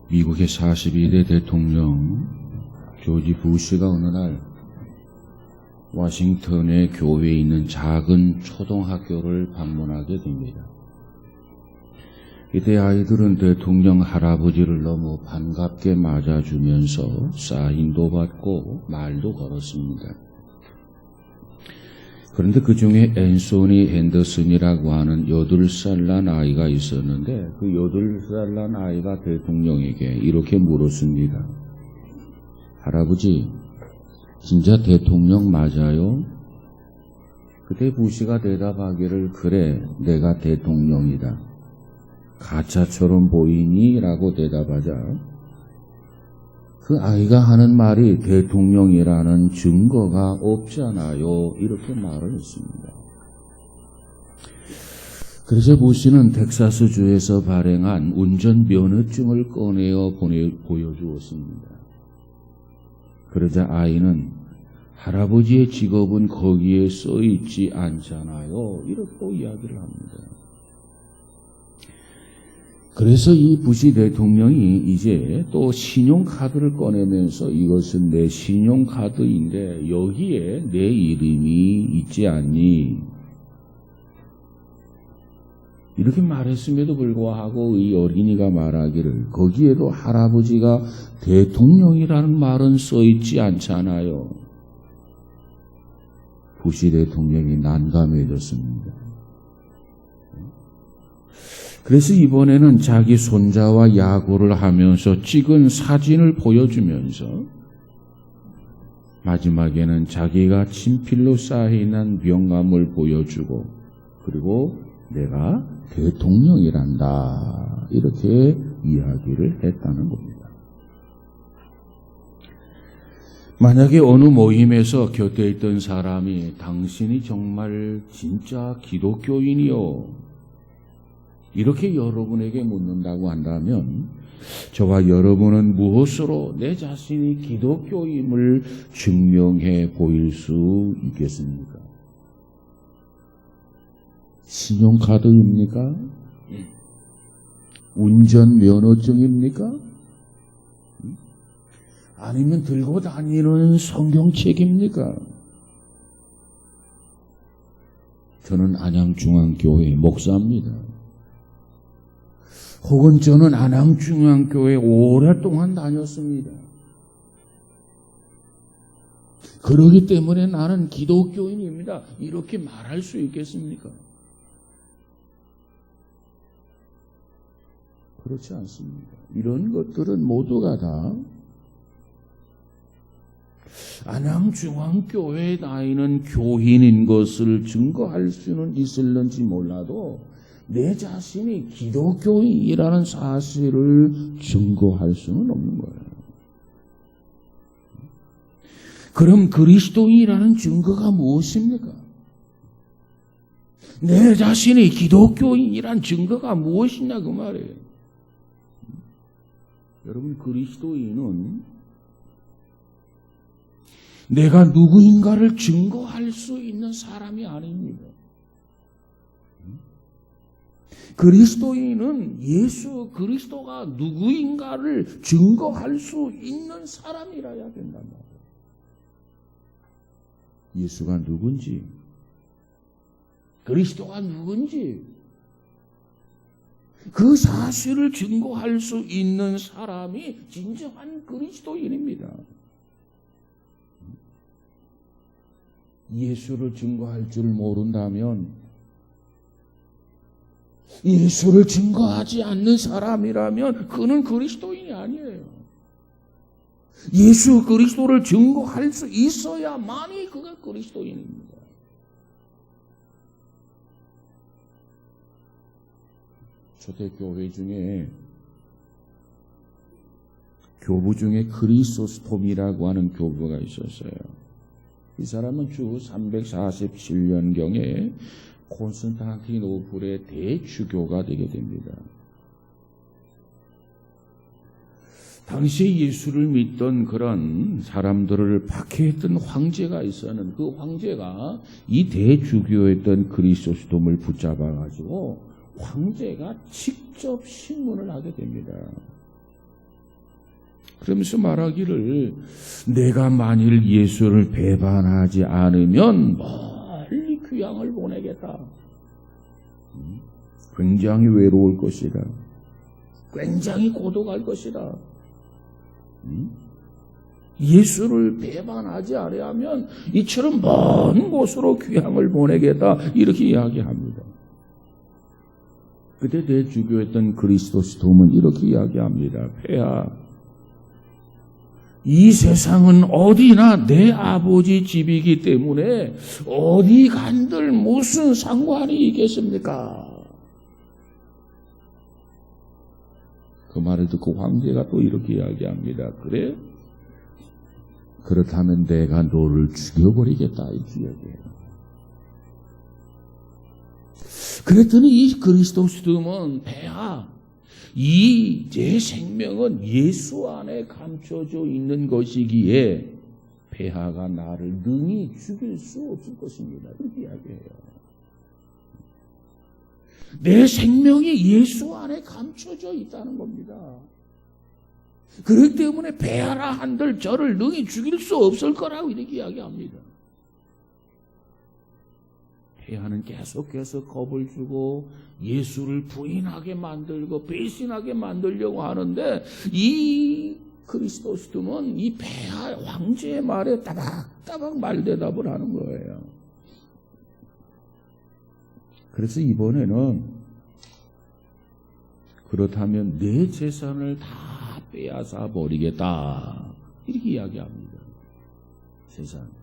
미국의 42대 대통령 조지 부시가 어느 날 워싱턴의 교회에 있는 작은 초등학교를 방문하게 됩니다. 이때 아이들은 대통령 할아버지를 너무 반갑게 맞아주면서 사인도 받고 말도 걸었습니다. 그런데 그 중에 앤소니 핸더슨이라고 하는 8살 난 아이가 있었는데 그 8살 난 아이가 대통령에게 이렇게 물었습니다. 할아버지, 진짜 대통령 맞아요? 그때 부시가 대답하기를 그래, 내가 대통령이다. 가짜처럼 보이니? 라고 대답하자 그 아이가 하는 말이 대통령이라는 증거가 없잖아요. 이렇게 말을 했습니다. 그래서 부시는 텍사스주에서 발행한 운전면허증을 꺼내어 보여주었습니다. 그러자 아이는 할아버지의 직업은 거기에 써있지 않잖아요. 이렇게 또 이야기를 합니다. 그래서 이 부시 대통령이 이제 또 신용카드를 꺼내면서 이것은 내 신용카드인데 여기에 내 이름이 있지 않니? 이렇게 말했음에도 불구하고 이 어린이가 말하기를 거기에도 할아버지가 대통령이라는 말은 써있지 않잖아요. 부시 대통령이 난감해졌습니다. 그래서 이번에는 자기 손자와 야구를 하면서 찍은 사진을 보여주면서 마지막에는 자기가 친필로 사인한 명함을 보여주고 그리고 내가 대통령이란다 이렇게 이야기를 했다는 겁니다. 만약에 어느 모임에서 곁에 있던 사람이 당신이 정말 진짜 기독교인이요? 이렇게 여러분에게 묻는다고 한다면 저와 여러분은 무엇으로 내 자신이 기독교임을 증명해 보일 수 있겠습니까? 신용카드입니까? 운전면허증입니까? 아니면 들고 다니는 성경책입니까? 저는 안양중앙교회 목사입니다. 혹은 저는 안양중앙교회 오랫동안 다녔습니다. 그러기 때문에 나는 기독교인입니다. 이렇게 말할 수 있겠습니까? 그렇지 않습니다. 이런 것들은 모두가 다 안양중앙교회에 다니는 교인인 것을 증거할 수는 있을는지 몰라도 내 자신이 기독교인이라는 사실을 증거할 수는 없는 거예요. 그럼 그리스도인이라는 증거가 무엇입니까? 내 자신이 기독교인이란 증거가 무엇이냐 그 말이에요. 여러분, 그리스도인은 내가 누구인가를 증거할 수 있는 사람이 아닙니다. 그리스도인은 예수 그리스도가 누구인가를 증거할 수 있는 사람이라야 된단 말이에요. 예수가 누군지, 그리스도가 누군지 그 사실을 증거할 수 있는 사람이 진정한 그리스도인입니다. 예수를 증거할 줄 모른다면, 예수를 증거하지 않는 사람이라면 그는 그리스도인이 아니에요. 예수 그리스도를 증거할 수 있어야만이 그가 그리스도인입니다. 초대교회 중에 교부 중에 크리소스톰이라고 하는 교부가 있었어요. 이 사람은 주 347년경에 콘스탄티노플의 대주교가 되게 됩니다. 당시에 예수를 믿던 그런 사람들을 박해했던 황제가 있었는 그 황제가 이 대주교였던 크리소스톰을 붙잡아가지고 황제가 직접 신문을 하게 됩니다. 그러면서 말하기를 내가 만일 예수를 배반하지 않으면 멀리 귀향을 보내겠다. 굉장히 외로울 것이다. 굉장히 고독할 것이다. 예수를 배반하지 않으면 이처럼 먼 곳으로 귀향을 보내겠다. 이렇게 이야기합니다. 그때 대주교했던 그리스도스톰은 이렇게 이야기합니다. 폐하, 이 세상은 어디나 내 아버지 집이기 때문에 어디 간들 무슨 상관이 있겠습니까? 그 말을 듣고 황제가 또 이렇게 이야기합니다. 그래? 그렇다면 내가 너를 죽여버리겠다 이렇게 이야기해요. 그랬더니 이 그리스도스톰은 폐하, 이 제 생명은 예수 안에 감춰져 있는 것이기에 폐하가 나를 능히 죽일 수 없을 것입니다. 이렇게 이야기해요. 내 생명이 예수 안에 감춰져 있다는 겁니다. 그렇기 때문에 폐하라 한들 저를 능히 죽일 수 없을 거라고 이렇게 이야기합니다. 폐하는 계속해서 겁을 주고 예수를 부인하게 만들고 배신하게 만들려고 하는데 이 그리스도스톰은 이 폐하 황제의 말에 따박따박 말대답을 하는 거예요. 그래서 이번에는 그렇다면 내 재산을 다 빼앗아 버리겠다 이렇게 이야기합니다. 재산.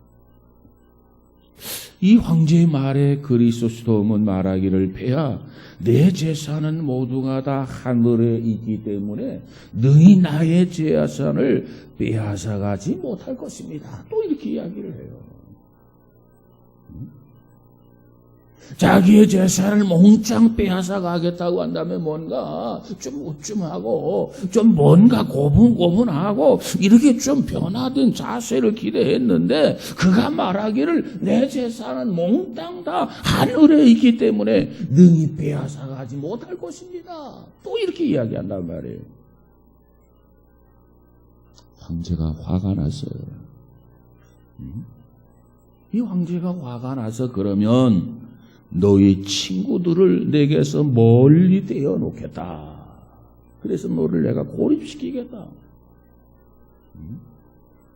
이 황제의 말에 그리스도스톰은 말하기를 폐하, 내 재산은 모두가 다 하늘에 있기 때문에 능히 나의 재산을 빼앗아가지 못할 것입니다. 또 이렇게 이야기를 해요. 자기의 재산을 몽땅 빼앗아 가겠다고 한다면 뭔가 좀 우쭐하고 좀 뭔가 고분고분하고 이렇게 좀 변화된 자세를 기대했는데 그가 말하기를 내 재산은 몽땅 다 하늘에 있기 때문에 능히 빼앗아 가지 못할 것입니다. 또 이렇게 이야기한단 말이에요. 황제가 화가 났어요. 이 황제가 화가 나서 그러면 너희 친구들을 내게서 멀리 떼어놓겠다. 그래서 너를 내가 고립시키겠다.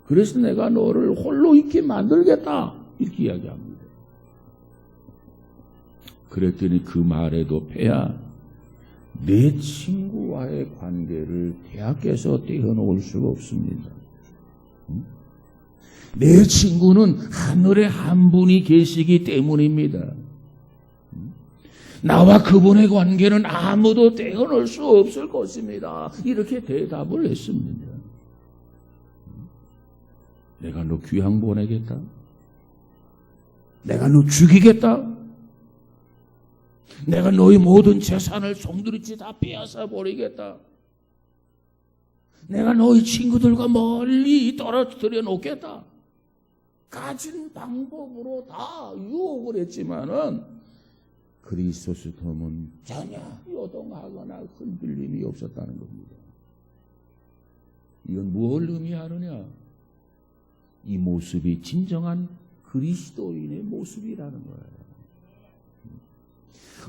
그래서 내가 너를 홀로 있게 만들겠다. 이렇게 이야기합니다. 그랬더니 그 말에도 폐하, 내 친구와의 관계를 대학에서 떼어놓을 수가 없습니다. 내 친구는 하늘에 한 분이 계시기 때문입니다. 나와 그분의 관계는 아무도 떼어놓을 수 없을 것입니다. 이렇게 대답을 했습니다. 내가 너 귀양 보내겠다. 내가 너 죽이겠다. 내가 너의 모든 재산을 송두리째 다 빼앗아 버리겠다. 내가 너희 친구들과 멀리 떨어뜨려 놓겠다. 가진 방법으로 다 유혹을 했지만은 그리스도스톰은 전혀 요동하거나 흔들림이 없었다는 겁니다. 이건 무엇을 의미하느냐? 이 모습이 진정한 그리스도인의 모습이라는 거예요.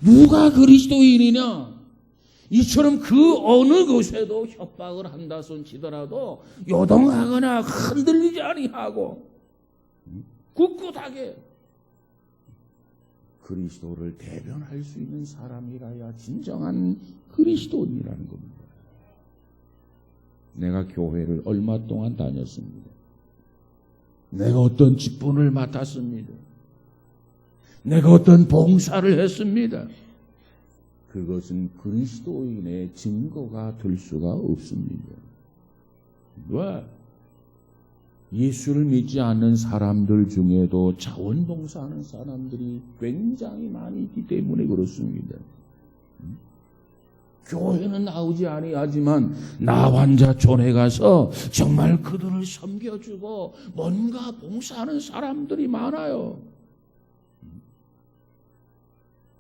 누가 그리스도인이냐? 이처럼 그 어느 곳에도 협박을 한다 손치더라도 요동하거나 흔들리지 아니하고 꿋꿋하게 그리스도를 대변할 수 있는 사람이라야 진정한 그리스도인이라는 겁니다. 내가 교회를 얼마 동안 다녔습니다. 내가 어떤 직분을 맡았습니다. 내가 어떤 봉사를 했습니다. 그것은 그리스도인의 증거가 될 수가 없습니다. 왜? 예수를 믿지 않는 사람들 중에도 자원봉사하는 사람들이 굉장히 많이 있기 때문에 그렇습니다. 교회는 나오지 아니하지만 나 환자 존에 가서 정말 그들을 섬겨주고 뭔가 봉사하는 사람들이 많아요.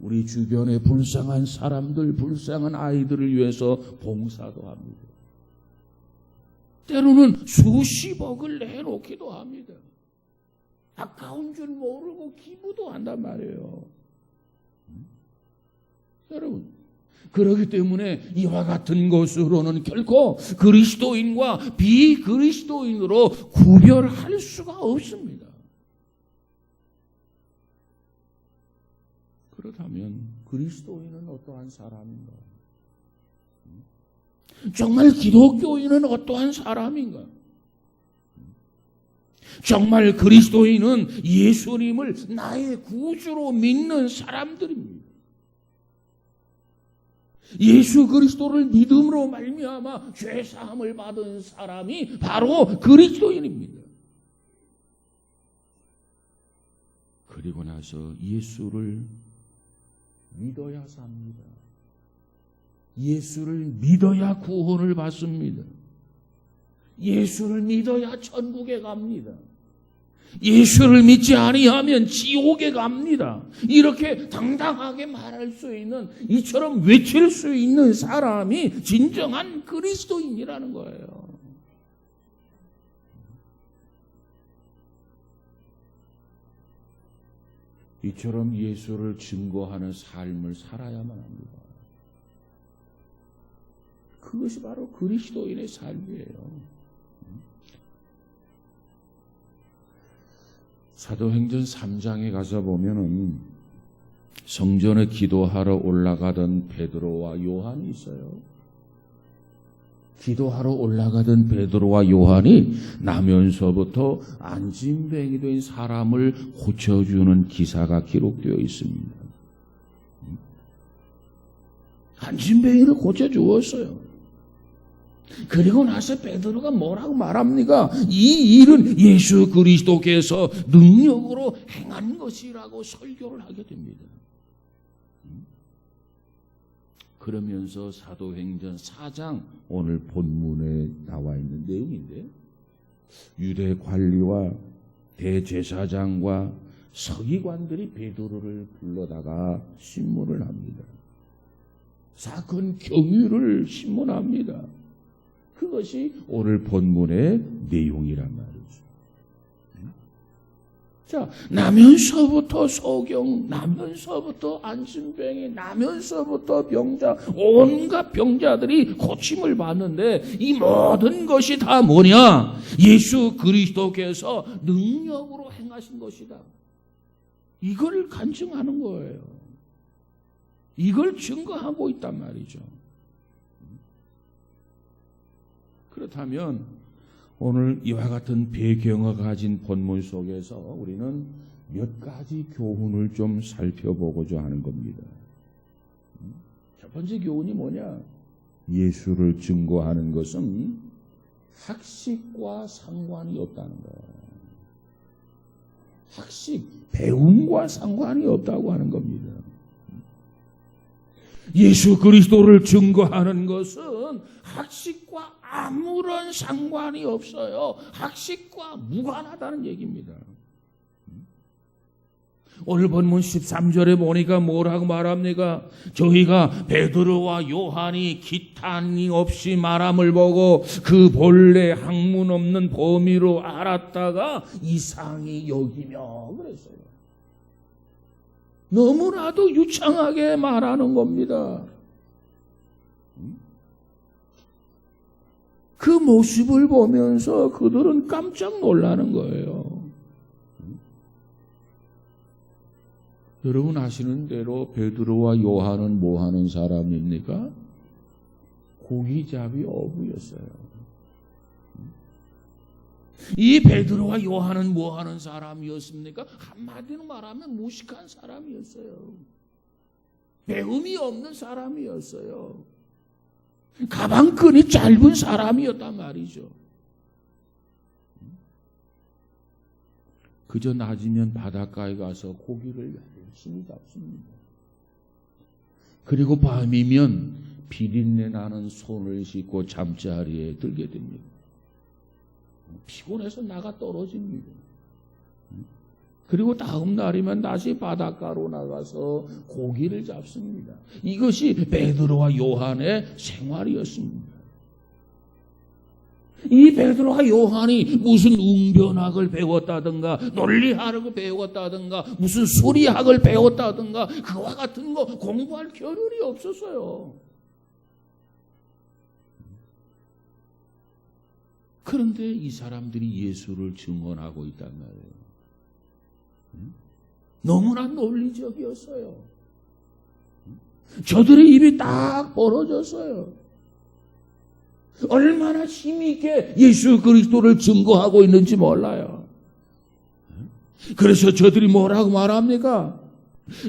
우리 주변에 불쌍한 사람들, 불쌍한 아이들을 위해서 봉사도 합니다. 때로는 수십억을 내놓기도 합니다. 아까운 줄 모르고 기부도 한단 말이에요. 여러분, 그렇기 때문에 이와 같은 것으로는 결코 그리스도인과 비그리스도인으로 구별할 수가 없습니다. 그렇다면 그리스도인은 어떠한 사람인가? 정말 기독교인은 어떠한 사람인가? 정말 그리스도인은 예수님을 나의 구주로 믿는 사람들입니다. 예수 그리스도를 믿음으로 말미암아 죄 사함을 받은 사람이 바로 그리스도인입니다. 그리고 나서 예수를 믿어야 삽니다. 예수를 믿어야 구원을 받습니다. 예수를 믿어야 천국에 갑니다. 예수를 믿지 아니하면 지옥에 갑니다. 이렇게 당당하게 말할 수 있는, 이처럼 외칠 수 있는 사람이 진정한 그리스도인이라는 거예요. 이처럼 예수를 증거하는 삶을 살아야만 합니다. 그것이 바로 그리스도인의 삶이에요. 사도행전 3장에 가서 보면은 성전에 기도하러 올라가던 베드로와 요한이 있어요. 기도하러 올라가던 베드로와 요한이 나면서부터 안진뱅이 된 사람을 고쳐주는 기사가 기록되어 있습니다. 안진뱅이를 고쳐주었어요. 그리고 나서 베드로가 뭐라고 말합니까? 이 일은 예수 그리스도께서 능력으로 행한 것이라고 설교를 하게 됩니다. 그러면서 사도행전 4장, 오늘 본문에 나와 있는 내용인데, 유대 관리와 대제사장과 서기관들이 베드로를 불러다가 신문을 합니다. 사건 경위를 신문합니다. 그것이 오늘 본문의 내용이란 말이죠. 자, 나면서부터 소경, 나면서부터 안진뱅이, 나면서부터 병자, 온갖 병자들이 고침을 받는데 이 모든 것이 다 뭐냐? 예수 그리스도께서 능력으로 행하신 것이다. 이걸 간증하는 거예요. 이걸 증거하고 있단 말이죠. 그렇다면 오늘 이와 같은 배경을 가진 본문 속에서 우리는 몇 가지 교훈을 좀 살펴보고자 하는 겁니다. 첫 번째 교훈이 뭐냐? 예수를 증거하는 것은 학식과 상관이 없다는 거예요. 학식, 배움과 상관이 없다고 하는 겁니다. 예수 그리스도를 증거하는 것은 학식과 아무런 상관이 없어요. 학식과 무관하다는 얘기입니다. 오늘 본문 13절에 보니까 뭐라고 말합니까? 저희가 베드로와 요한이 기탄이 없이 말함을 보고 그 본래 학문 없는 범위로 알았다가 이상히 여기며 그랬어요. 너무나도 유창하게 말하는 겁니다. 그 모습을 보면서 그들은 깜짝 놀라는 거예요. 여러분 아시는 대로 베드로와 요한은 뭐 하는 사람입니까? 고기잡이 어부였어요. 이 베드로와 요한은 뭐 하는 사람이었습니까? 한마디로 말하면 무식한 사람이었어요. 배움이 없는 사람이었어요. 가방끈이 짧은 사람이었단 말이죠. 그저 낮이면 바닷가에 가서 고기를 열심히 잡습니다. 그리고 밤이면 비린내 나는 손을 씻고 잠자리에 들게 됩니다. 피곤해서 나가 떨어집니다. 그리고 다음 날이면 다시 바닷가로 나가서 고기를 잡습니다. 이것이 베드로와 요한의 생활이었습니다. 이 베드로와 요한이 무슨 웅변학을 배웠다든가 논리학을 배웠다든가 무슨 수리학을 배웠다든가 그와 같은 거 공부할 겨를이 없었어요. 그런데 이 사람들이 예수를 증언하고 있단 말이에요. 너무나 논리적이었어요. 저들의 입이 딱 벌어졌어요. 얼마나 힘있게 예수 그리스도를 증거하고 있는지 몰라요. 그래서 저들이 뭐라고 말합니까?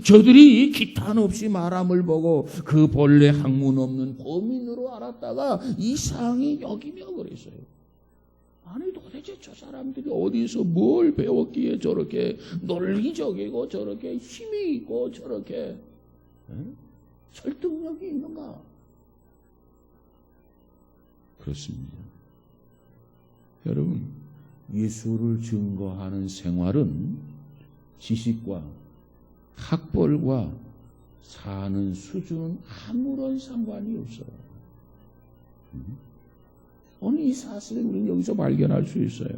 저들이 기탄 없이 말함을 보고 그 본래 학문 없는 범인으로 알았다가 이상히 여기며 그랬어요. 아니 도대체 저 사람들이 어디서 뭘 배웠기에 저렇게 논리적이고 저렇게 힘이 있고 저렇게 설득력이 있는가? 그렇습니다. 여러분, 예수를 증거하는 생활은 지식과 학벌과 사는 수준은 아무런 상관이 없어요. 오늘 이 사실을 우리는 여기서 발견할 수 있어요.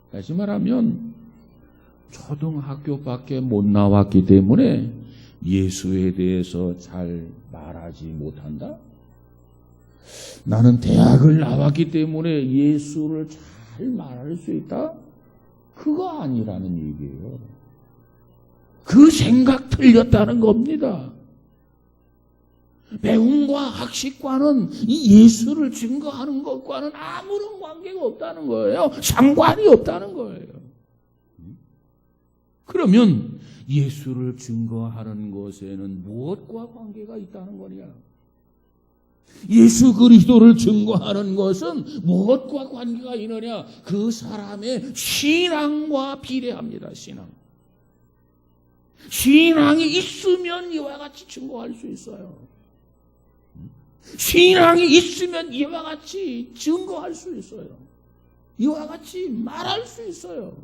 다시 말하면 초등학교밖에 못 나왔기 때문에 예수에 대해서 잘 말하지 못한다? 나는 대학을 나왔기 때문에 예수를 잘 말할 수 있다? 그거 아니라는 얘기예요. 그 생각 틀렸다는 겁니다. 배움과 학식과는 이 예수를 증거하는 것과는 아무런 관계가 없다는 거예요. 상관이 없다는 거예요. 그러면 예수를 증거하는 것에는 무엇과 관계가 있다는 거냐? 예수 그리스도를 증거하는 것은 무엇과 관계가 있느냐? 그 사람의 신앙과 비례합니다. 신앙이 있으면 이와 같이 증거할 수 있어요. 신앙이 있으면 이와 같이 증거할 수 있어요. 이와 같이 말할 수 있어요.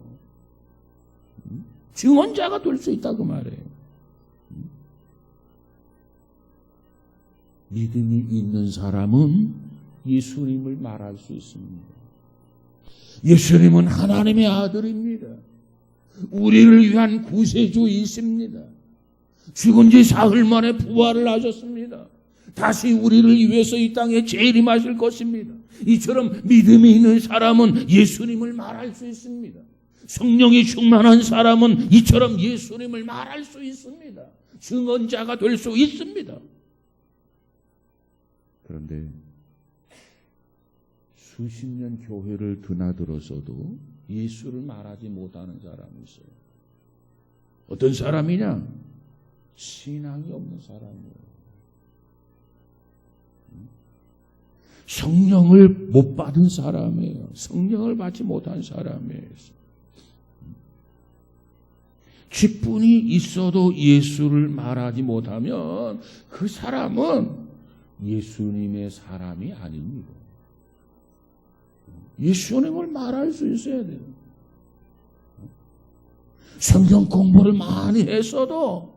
증언자가 될 수 있다 그 말이에요. 믿음이 있는 사람은 예수님을 말할 수 있습니다. 예수님은 하나님의 아들입니다. 우리를 위한 구세주이십니다. 죽은 지 사흘 만에 부활을 하셨습니다. 다시 우리를 위해서 이 땅에 재림하실 것입니다. 이처럼 믿음이 있는 사람은 예수님을 말할 수 있습니다. 성령이 충만한 사람은 이처럼 예수님을 말할 수 있습니다. 증언자가 될 수 있습니다. 그런데 수십 년 교회를 드나들어서도 예수를 말하지 못하는 사람이 있어요. 어떤 사람이냐? 신앙이 없는 사람이에요. 성령을 못 받은 사람이에요. 성령을 받지 못한 사람이에요. 직분이 있어도 예수를 말하지 못하면 그 사람은 예수님의 사람이 아닙니다. 예수님을 말할 수 있어야 돼요. 성경 공부를 많이 했어도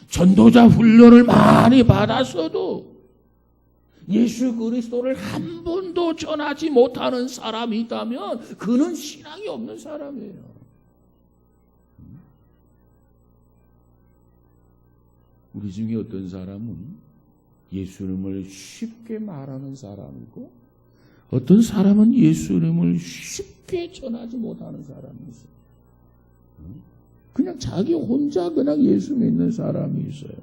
전도자 훈련을 많이 받았어도 예수 그리스도를 한 번도 전하지 못하는 사람이 있다면 그는 신앙이 없는 사람이에요. 우리 중에 어떤 사람은 예수님을 쉽게 말하는 사람이고 어떤 사람은 예수님을 쉽게 전하지 못하는 사람이 있어요. 그냥 자기 혼자 그냥 예수 믿는 사람이 있어요.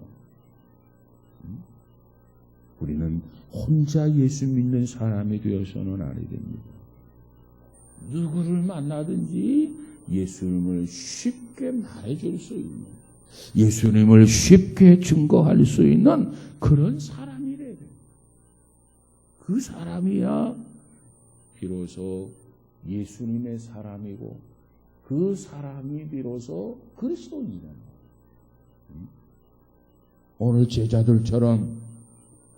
우리는 혼자 예수 믿는 사람이 되어서는 아니 됩니다. 누구를 만나든지 예수님을 쉽게 말해줄 수 있는, 예수님을 쉽게 증거할 수 있는 그런 사람이래요. 그 사람이야 비로소 예수님의 사람이고 그 사람이 비로소 그리스도인이다. 오늘 제자들처럼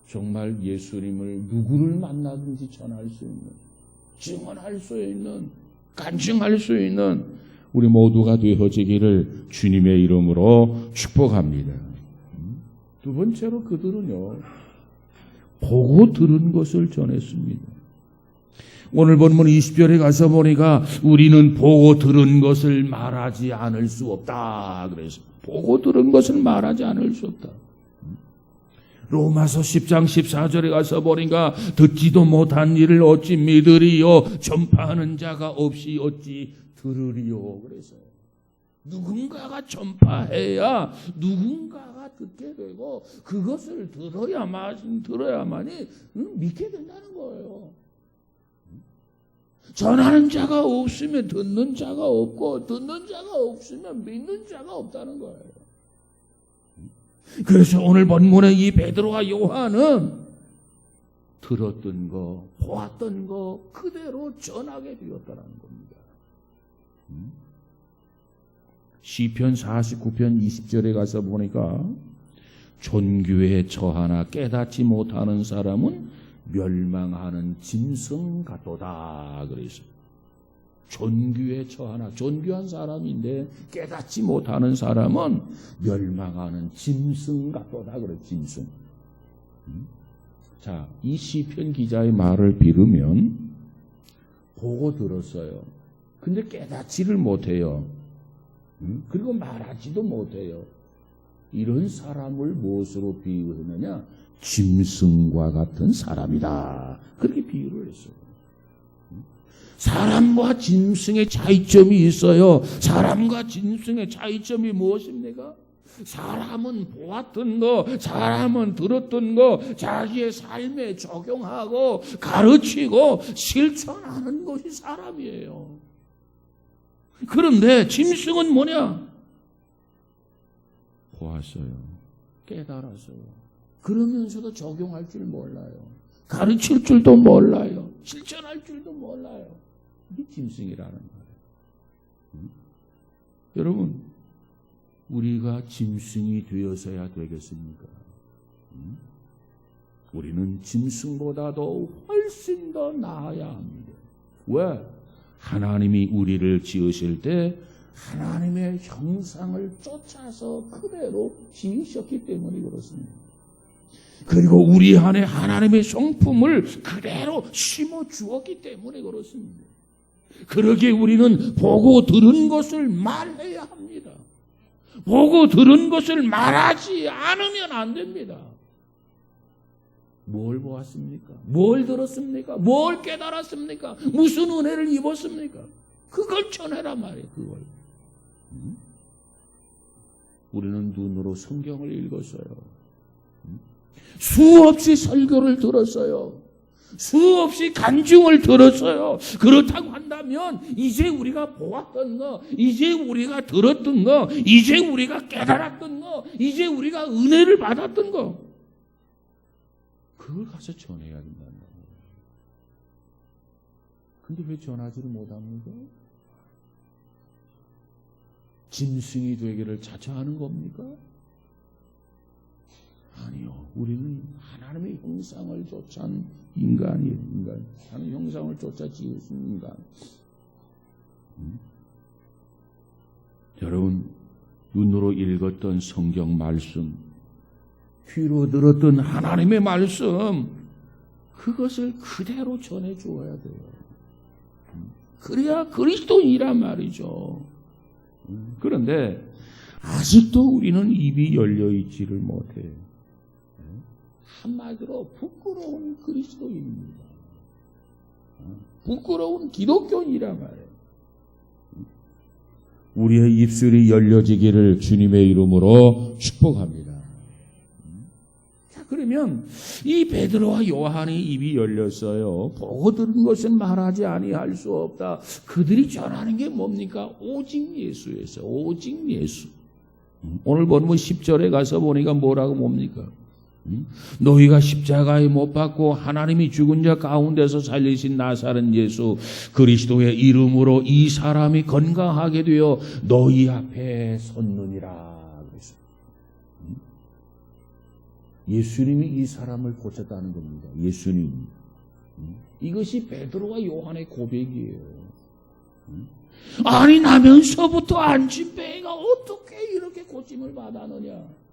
정말 예수님을 누구를 만나든지 전할 수 있는, 증언할 수 있는, 간증할 수 있는 우리 모두가 되어지기를 주님의 이름으로 축복합니다. 두 번째로 그들은요, 보고 들은 것을 전했습니다. 오늘 본문 20절에 가서 보니까 우리는 보고 들은 것을 말하지 않을 수 없다. 그래서 보고 들은 것을 말하지 않을 수 없다. 로마서 10장 14절에 가서 보니까 듣지도 못한 일을 어찌 믿으리요, 전파하는 자가 없이 어찌 들으리요. 그래서 누군가가 전파해야 누군가가 듣게 되고 그것을 들어야만이 믿게 된다는 거예요. 전하는 자가 없으면 듣는 자가 없고 듣는 자가 없으면 믿는 자가 없다는 거예요. 그래서 오늘 본문의 이 베드로와 요한은 들었던 거, 보았던 거 그대로 전하게 되었다는 겁니다. 시편 49편 20절에 가서 보니까 존귀에 처하나 깨닫지 못하는 사람은 멸망하는 짐승 같도다. 그래서 존귀에 처하나, 존귀한 사람인데 깨닫지 못하는 사람은 멸망하는 짐승 같도다. 그래, 짐승. 자, 이 시편 기자의 말을 빌으면 보고 들었어요. 근데 깨닫지를 못해요. 그리고 말하지도 못해요. 이런 사람을 무엇으로 비유했느냐? 짐승과 같은 사람이다. 그렇게 비유를 했어요. 사람과 짐승의 차이점이 있어요. 사람과 짐승의 차이점이 무엇입니까? 사람은 보았던 거, 사람은 들었던 거, 자기의 삶에 적용하고 가르치고 실천하는 것이 사람이에요. 그런데 짐승은 뭐냐? 보았어요. 깨달았어요. 그러면서도 적용할 줄 몰라요. 가르칠 줄도 몰라요. 실천할 줄도 몰라요. 이게 짐승이라는 거예요. 여러분, 우리가 짐승이 되어서야 되겠습니까? 우리는 짐승보다도 훨씬 더 나아야 합니다. 왜? 하나님이 우리를 지으실 때 하나님의 형상을 쫓아서 그대로 지으셨기 때문에 그렇습니다. 그리고 우리 안에 하나님의 성품을 그대로 심어 주었기 때문에 그렇습니다. 그러기에 우리는 보고 들은 것을 말해야 합니다. 보고 들은 것을 말하지 않으면 안 됩니다. 뭘 보았습니까? 뭘 들었습니까? 뭘 깨달았습니까? 무슨 은혜를 입었습니까? 그걸 전해라 말이에요. 그걸. 우리는 눈으로 성경을 읽었어요. 수없이 설교를 들었어요. 수없이 간증을 들었어요. 그렇다고 한다면 이제 우리가 보았던 거, 이제 우리가 들었던 거, 이제 우리가 깨달았던 거, 이제 우리가 은혜를 받았던 거, 그걸 가서 전해야 된다는 거예요. 근데 왜 전하지를 못합니까? 짐승이 되기를 자처하는 겁니까? 아니요. 우리는 하나님의 형상을 쫓아한 인간이에요. 인간. 하나님의 형상을 쫓아 지으신 인간. 여러분, 눈으로 읽었던 성경 말씀, 귀로 들었던 하나님의 말씀, 그것을 그대로 전해 주어야 돼요. 그래야 그리스도인이란 말이죠. 그런데 아직도 우리는 입이 열려 있지를 못해요. 한마디로 부끄러운 그리스도인입니다. 부끄러운 기독교인이란 말이에요. 우리의 입술이 열려지기를 주님의 이름으로 축복합니다. 자, 그러면 이 베드로와 요한이 입이 열렸어요. 보고 들은 것은 말하지 아니할 수 없다. 그들이 전하는 게 뭡니까? 오직 예수였어요. 오직 예수. 오늘 본문 10절에 가서 보니까 뭐라고 뭡니까? 너희가 십자가에 못 박고 하나님이 죽은 자 가운데서 살리신 나사렛 예수 그리스도의 이름으로 이 사람이 건강하게 되어 너희 앞에 섰느니라. 그래서 예수님이 이 사람을 고쳤다는 겁니다. 예수님. 이것이 베드로와 요한의 고백이에요. 아니 나면서부터 안진뱅이가 어떻게 이렇게 고침을 받았느냐?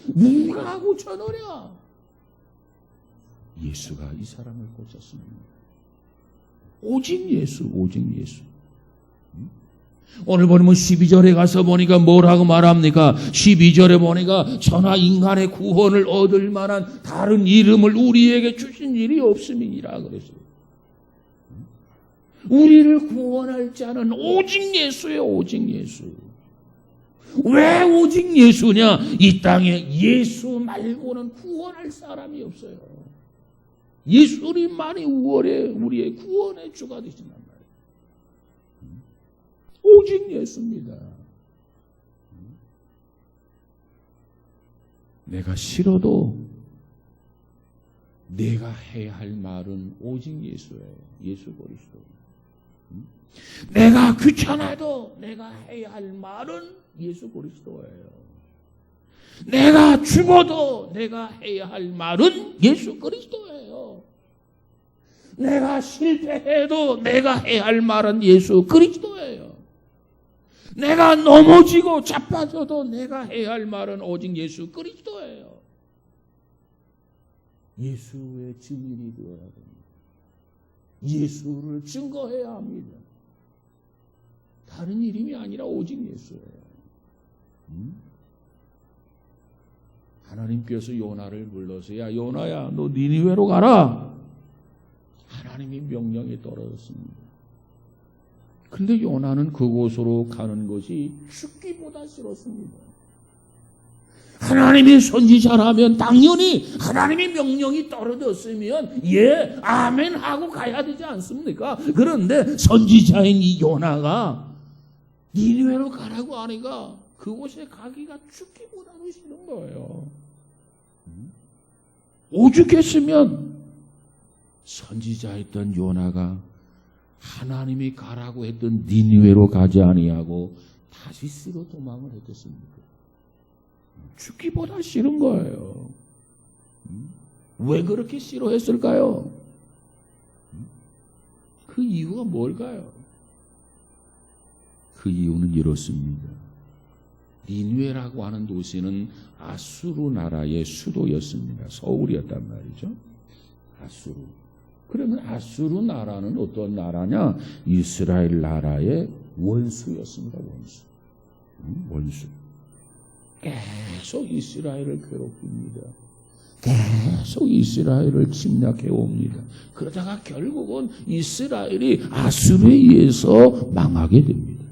누가 고쳐느냐? 예수가 이 사람을 고쳤습니다. 오직 예수, 오직 예수. 오늘 보면 12절에 가서 보니까 뭐라고 말합니까? 12절에 보니까 천하 인간의 구원을 얻을 만한 다른 이름을 우리에게 주신 일이 없음이니라 그랬어요. 우리를 구원할 자는 오직 예수예요, 오직 예수. 왜 오직 예수냐? 이 땅에 예수 말고는 구원할 사람이 없어요. 예수님만이 우리의 구원의 주가 되신단 말이에요. 오직 예수입니다. 내가 싫어도 내가 해야 할 말은 오직 예수예요. 예수 그리스도. 내가 귀찮아도 내가 해야 할 말은 예수 그리스도예요. 내가 죽어도 내가 해야 할 말은 예수 그리스도예요. 내가 실패해도 내가 해야 할 말은 예수 그리스도예요. 내가 넘어지고 자빠져도 내가 해야 할 말은 오직 예수 그리스도예요. 예수의 증인이 되어야 됩니다. 예수를 증거해야 합니다. 다른 이름이 아니라 오직 예수예요. 하나님께서 요나를 불러서 야 요나야 너 니느웨로 가라. 하나님이 명령이 떨어졌습니다. 근데 요나는 그곳으로 가는 것이 죽기보다 싫었습니다. 하나님이 선지자라면 당연히 하나님의 명령이 떨어졌으면 예, 아멘 하고 가야 되지 않습니까? 그런데 선지자인 이 요나가 니느웨로 가라고 하니까 그곳에 가기가 죽기보다도 싫은 거예요. 오죽했으면 선지자였던 요나가 하나님이 가라고 했던 니느웨로 가지 아니하고 다시스로 도망을 했겠습니까? 죽기보다 싫은 거예요. 왜 그렇게 싫어했을까요? 그 이유가 뭘까요? 그 이유는 이렇습니다. 니느웨라고 하는 도시는 아수르 나라의 수도였습니다. 서울이었단 말이죠. 아수르. 그러면 아수르 나라는 어떤 나라냐? 이스라엘 나라의 원수였습니다. 원수. 원수. 계속 이스라엘을 괴롭힙니다. 계속 이스라엘을 침략해 옵니다. 그러다가 결국은 이스라엘이 아수르에 의해서 망하게 됩니다.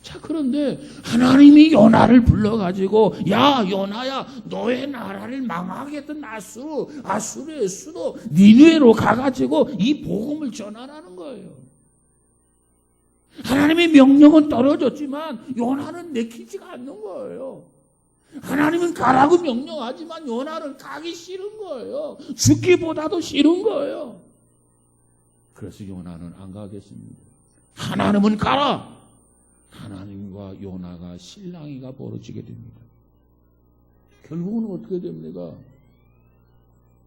자, 그런데 하나님이 요나를 불러가지고 야 요나야 너의 나라를 망하게 했던 아수르의 수도 니느웨로 가가지고 이 복음을 전하라는 거예요. 하나님의 명령은 떨어졌지만 요나는 내키지가 않는 거예요. 하나님은 가라고 명령하지만 요나는 가기 싫은 거예요. 죽기보다도 싫은 거예요. 그래서 요나는 안 가겠습니다. 하나님은 가라. 하나님과 요나가 실랑이가 벌어지게 됩니다. 결국은 어떻게 됩니까?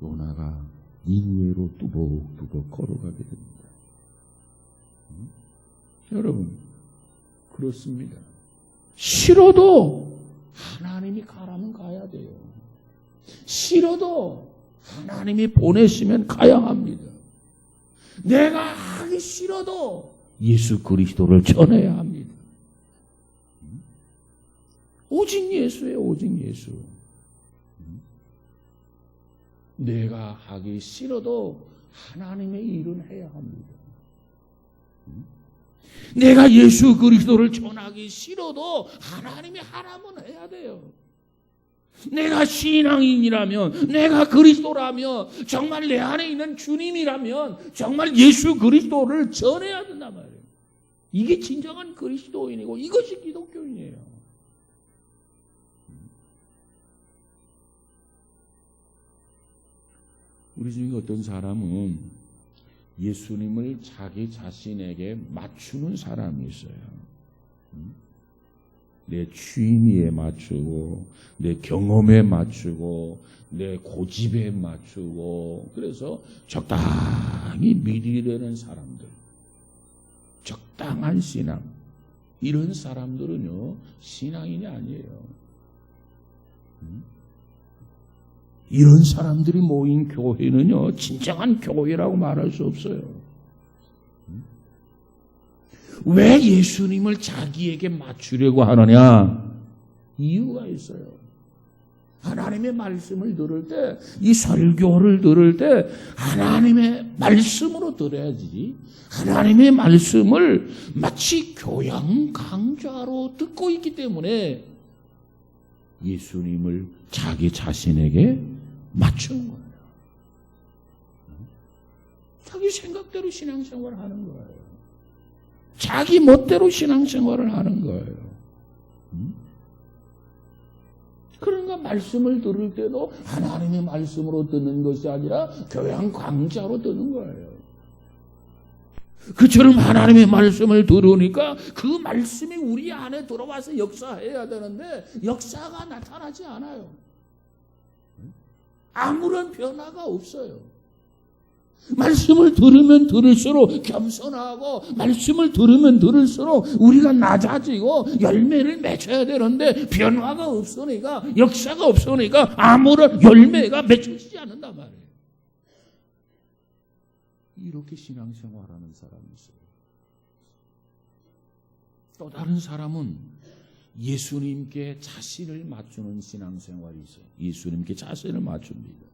요나가 니느웨로 뚜벅뚜벅 걸어가게 됩니다. 여러분 그렇습니다. 싫어도 하나님이 가라면 가야 돼요. 싫어도 하나님이 보내시면 가야 합니다. 내가 하기 싫어도 예수 그리스도를 전해야 합니다. 오직 예수예요. 오직 예수. 내가 하기 싫어도 하나님의 일은 해야 합니다. 내가 예수 그리스도를 전하기 싫어도 하나님이 하라면 해야 돼요. 내가 신앙인이라면, 내가 그리스도라면, 정말 내 안에 있는 주님이라면 정말 예수 그리스도를 전해야 된단 말이에요. 이게 진정한 그리스도인이고 이것이 기독교인이에요. 우리 중에 어떤 사람은 예수님을 자기 자신에게 맞추는 사람이 있어요. 내 취미에 맞추고 내 경험에 맞추고 내 고집에 맞추고 그래서 적당히 믿으려는 사람들, 적당한 신앙, 이런 사람들은요 신앙인이 아니에요. 이런 사람들이 모인 교회는요, 진정한 교회라고 말할 수 없어요. 왜 예수님을 자기에게 맞추려고 하느냐? 이유가 있어요. 하나님의 말씀을 들을 때, 이 설교를 들을 때 하나님의 말씀으로 들어야지, 하나님의 말씀을 마치 교양 강좌로 듣고 있기 때문에 예수님을 자기 자신에게 맞추는 거예요. 자기 생각대로 신앙생활을 하는 거예요. 자기 멋대로 신앙생활을 하는 거예요. 그러니까 말씀을 들을 때도 하나님의 말씀으로 듣는 것이 아니라 교양 강좌로 듣는 거예요. 그처럼 하나님의 말씀을 들으니까 그 말씀이 우리 안에 들어와서 역사해야 되는데 역사가 나타나지 않아요. 아무런 변화가 없어요. 말씀을 들으면 들을수록 겸손하고 말씀을 들으면 들을수록 우리가 낮아지고 열매를 맺어야 되는데 변화가 없으니까, 역사가 없으니까 아무런 열매가 맺혀지지 않는단 말이에요. 이렇게 신앙생활하는 사람이 있어요. 또 다른 사람은 예수님께 자신을 맞추는 신앙생활이 있어요. 예수님께 자신을 맞춥니다.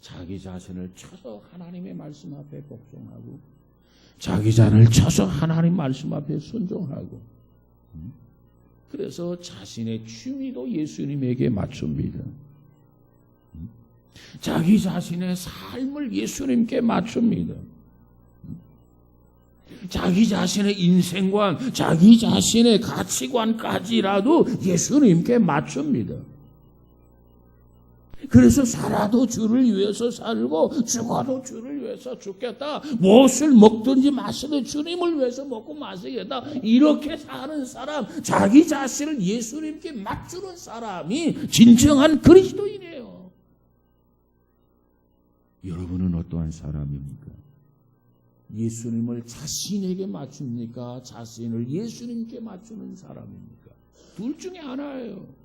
자기 자신을 쳐서 하나님의 말씀 앞에 복종하고, 자기 자신을 쳐서 하나님 말씀 앞에 순종하고, 그래서 자신의 취미도 예수님에게 맞춥니다. 자기 자신의 삶을 예수님께 맞춥니다. 자기 자신의 인생관, 자기 자신의 가치관까지라도 예수님께 맞춥니다. 그래서 살아도 주를 위해서 살고 죽어도 주를 위해서 죽겠다. 무엇을 먹든지 마시든 주님을 위해서 먹고 마시겠다. 이렇게 사는 사람, 자기 자신을 예수님께 맞추는 사람이 진정한 그리스도인이에요. 여러분은 어떠한 사람입니까? 예수님을 자신에게 맞춥니까? 자신을 예수님께 맞추는 사람입니까? 둘 중에 하나예요.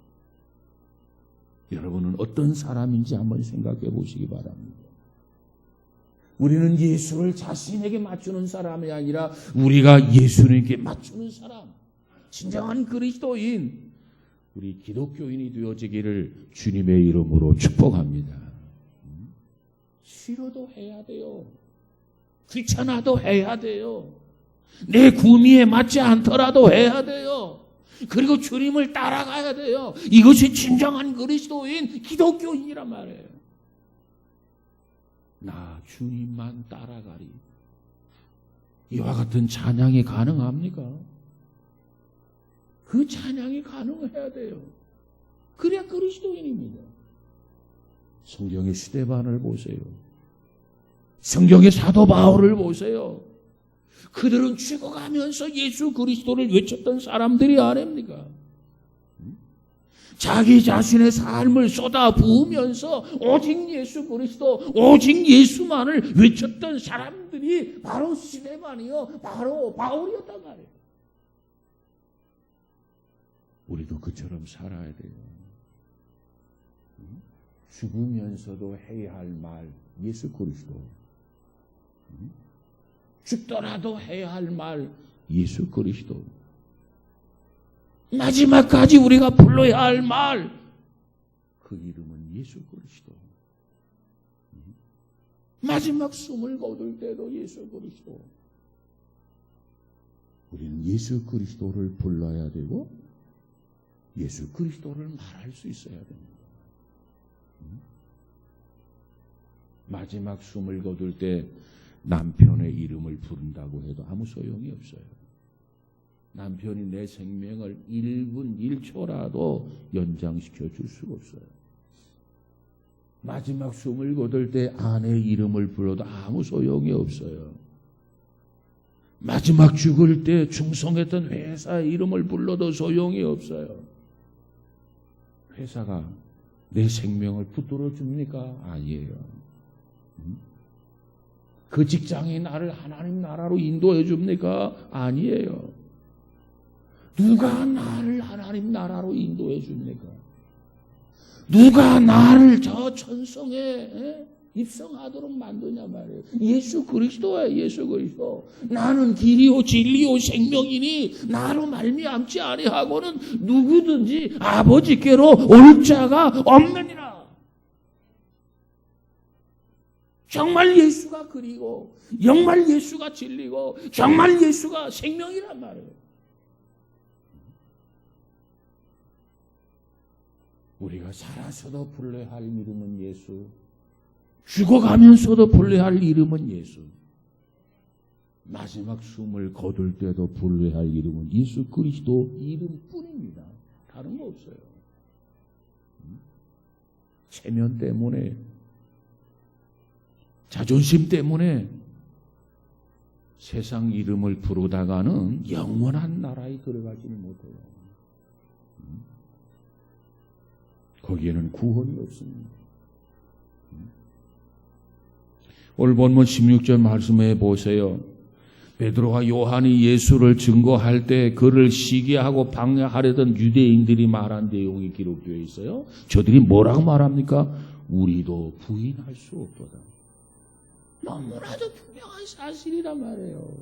여러분은 어떤 사람인지 한번 생각해 보시기 바랍니다. 우리는 예수를 자신에게 맞추는 사람이 아니라 우리가 예수님께 맞추는 사람, 진정한 그리스도인, 우리 기독교인이 되어지기를 주님의 이름으로 축복합니다. 싫어도 해야 돼요. 귀찮아도 해야 돼요. 내 구미에 맞지 않더라도 해야 돼요. 그리고 주님을 따라가야 돼요. 이것이 진정한 그리스도인 기독교인이란 말이에요. 나 주님만 따라가리. 이와 같은 찬양이 가능합니까? 그 찬양이 가능해야 돼요. 그래야 그리스도인입니다. 성경의 스데반을 보세요. 성경의 사도 바울을 보세요. 그들은 죽어가면서 예수 그리스도를 외쳤던 사람들이 아닙니까? 자기 자신의 삶을 쏟아 부으면서 오직 예수 그리스도, 오직 예수만을 외쳤던 사람들이 바로 스데반이요, 바로 바울이었단 말이에요. 우리도 그처럼 살아야 돼요. 죽으면서도 해야 할 말, 예수 그리스도. 죽더라도 해야 할 말, 예수 그리스도. 마지막까지 우리가 불러야 할 말, 그 이름은 예수 그리스도. 마지막 숨을 거둘 때도 예수 그리스도. 우리는 예수 그리스도를 불러야 되고 예수 그리스도를 말할 수 있어야 됩니다. 마지막 숨을 거둘 때 남편의 이름을 부른다고 해도 아무 소용이 없어요. 남편이 내 생명을 1분 1초라도 연장시켜 줄 수가 없어요. 마지막 숨을 거둘 때 아내의 이름을 불러도 아무 소용이 없어요. 마지막 죽을 때 충성했던 회사의 이름을 불러도 소용이 없어요. 회사가 내 생명을 붙들어 줍니까? 아니에요. 그 직장이 나를 하나님 나라로 인도해 줍니까? 아니에요. 누가 나를 하나님 나라로 인도해 줍니까? 누가 나를 저 천성에 입성하도록 만드냐 말이에요. 예수 그리스도예요. 예수 그리스도. 나는 길이요 진리요 생명이니 나로 말미암지 아니하고는 누구든지 아버지께로 올 자가 없느니라. 정말 예수가 그리고 정말 예수가 진리고 정말 예수가 생명이란 말이에요. 우리가 살아서도 불러야 할 이름은 예수, 죽어가면서도 불러야 할 이름은 예수, 마지막 숨을 거둘 때도 불러야 할 이름은 예수 그리스도 이름뿐입니다. 다른 거 없어요. 체면 때문에, 자존심 때문에 세상 이름을 부르다가는 영원한 나라에 들어가지는 못해요. 거기에는 구원이 없습니다. 오늘 본문 16절 말씀해 보세요. 베드로와 요한이 예수를 증거할 때 그를 시기하고 방해하려던 유대인들이 말한 내용이 기록되어 있어요. 저들이 뭐라고 말합니까? 우리도 부인할 수 없도다. 너무나도 분명한 사실이란 말이에요.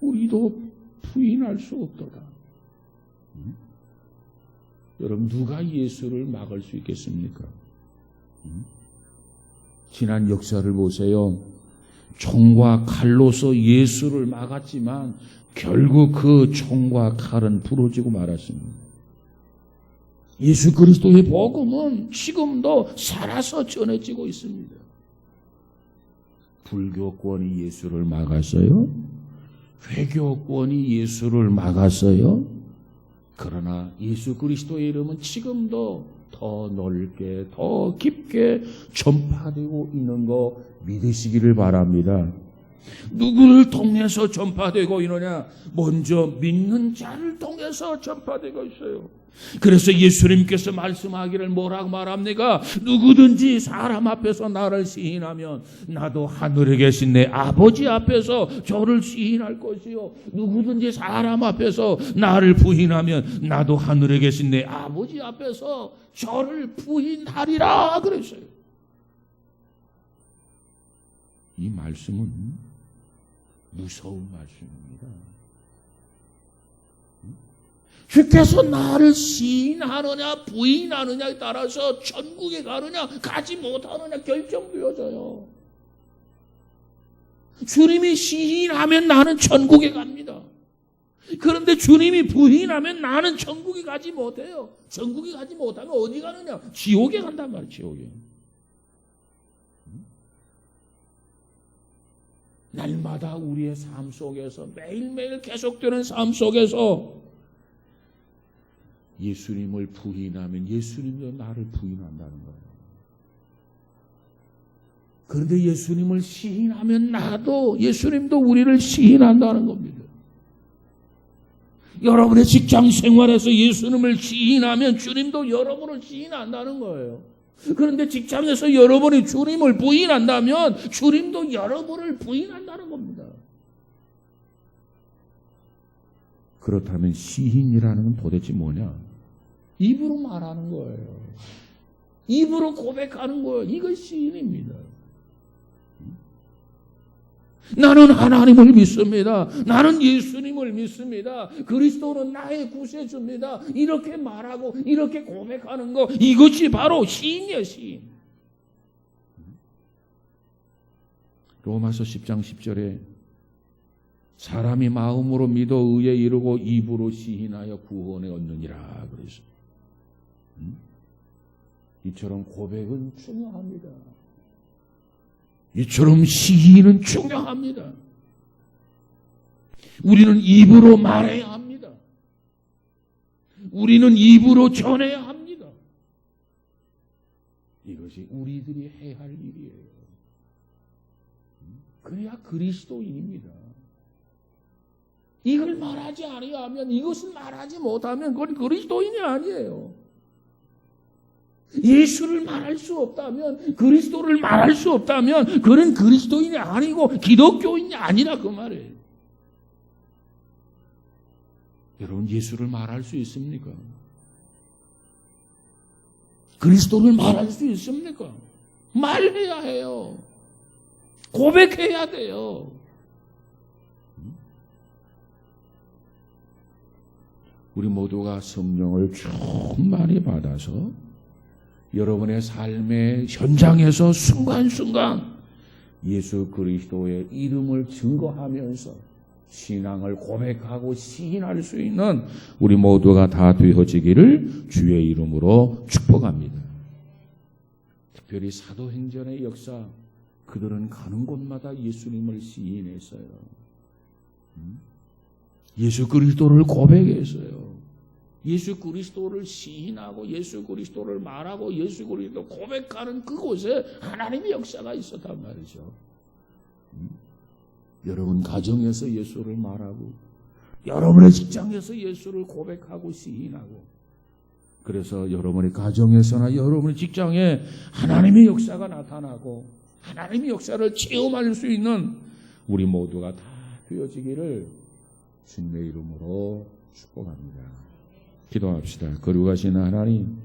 우리도 부인할 수 없도다. 여러분, 누가 예수를 막을 수 있겠습니까? 지난 역사를 보세요. 총과 칼로서 예수를 막았지만 결국 그 총과 칼은 부러지고 말았습니다. 예수 그리스도의 복음은 지금도 살아서 전해지고 있습니다. 불교권이 예수를 막았어요? 회교권이 예수를 막았어요? 그러나 예수 그리스도의 이름은 지금도 더 넓게, 더 깊게 전파되고 있는 거 믿으시기를 바랍니다. 누구를 통해서 전파되고 있느냐? 먼저 믿는 자를 통해서 전파되고 있어요. 그래서 예수님께서 말씀하기를 뭐라고 말합니까? 누구든지 사람 앞에서 나를 시인하면 나도 하늘에 계신 내 아버지 앞에서 저를 시인할 것이요, 누구든지 사람 앞에서 나를 부인하면 나도 하늘에 계신 내 아버지 앞에서 저를 부인하리라 그랬어요. 이 말씀은 무서운 말씀입니다. 주께서 나를 시인하느냐 부인하느냐에 따라서 천국에 가느냐 가지 못하느냐 결정되어져요. 주님이 시인하면 나는 천국에 갑니다. 그런데 주님이 부인하면 나는 천국에 가지 못해요. 천국에 가지 못하면 어디 가느냐? 지옥에 간단 말이에요. 지옥에. 날마다 우리의 삶 속에서, 매일매일 계속되는 삶 속에서 예수님을 부인하면 예수님도 나를 부인한다는 거예요. 그런데 예수님을 시인하면 나도, 예수님도 우리를 시인한다는 겁니다. 여러분의 직장 생활에서 예수님을 시인하면 주님도 여러분을 시인한다는 거예요. 그런데 직장에서 여러분이 주님을 부인한다면 주님도 여러분을 부인한다는 겁니다. 그렇다면 시인이라는 건 도대체 뭐냐? 입으로 말하는 거예요. 입으로 고백하는 거예요. 이거 시인입니다. 나는 하나님을 믿습니다. 나는 예수님을 믿습니다. 그리스도는 나의 구세주입니다. 이렇게 말하고 이렇게 고백하는 거, 이것이 바로 시인이에요. 시인. 로마서 10장 10절에 사람이 마음으로 믿어 의에 이르고 입으로 시인하여 구원에 얻느니라 그랬어요. 이처럼 고백은 중요합니다. 이처럼 시인은 중요합니다. 우리는 입으로 말해야 합니다. 우리는 입으로 전해야 합니다. 이것이 우리들이 해야 할 일이에요. 그래야 그리스도인입니다. 이걸 말하지 아니하면, 이것을 말하지 못하면 그건 그리스도인이 아니에요. 예수를 말할 수 없다면, 그리스도를 말할 수 없다면 그는 그리스도인이 아니고 기독교인이 아니라 그 말이에요. 여러분, 예수를 말할 수 있습니까? 그리스도를 말할 수 있습니까? 말해야 해요. 고백해야 돼요. 우리 모두가 성령을 충만히 받아서 여러분의 삶의 현장에서 순간순간 예수 그리스도의 이름을 증거하면서 신앙을 고백하고 시인할 수 있는 우리 모두가 다 되어지기를 주의 이름으로 축복합니다. 특별히 사도행전의 역사, 그들은 가는 곳마다 예수님을 시인했어요. 예수 그리스도를 고백했어요. 예수 그리스도를 시인하고 예수 그리스도를 말하고 예수 그리스도 고백하는 그곳에 하나님의 역사가 있었단 말이죠. 여러분 가정에서 예수를 말하고 여러분의 직장에서 예수를 고백하고 시인하고, 그래서 여러분의 가정에서나 여러분의 직장에 하나님의 역사가 나타나고 하나님의 역사를 체험할 수 있는 우리 모두가 다 되어지기를 주님의 이름으로 축복합니다. 기도합시다. 거룩하신 하나님,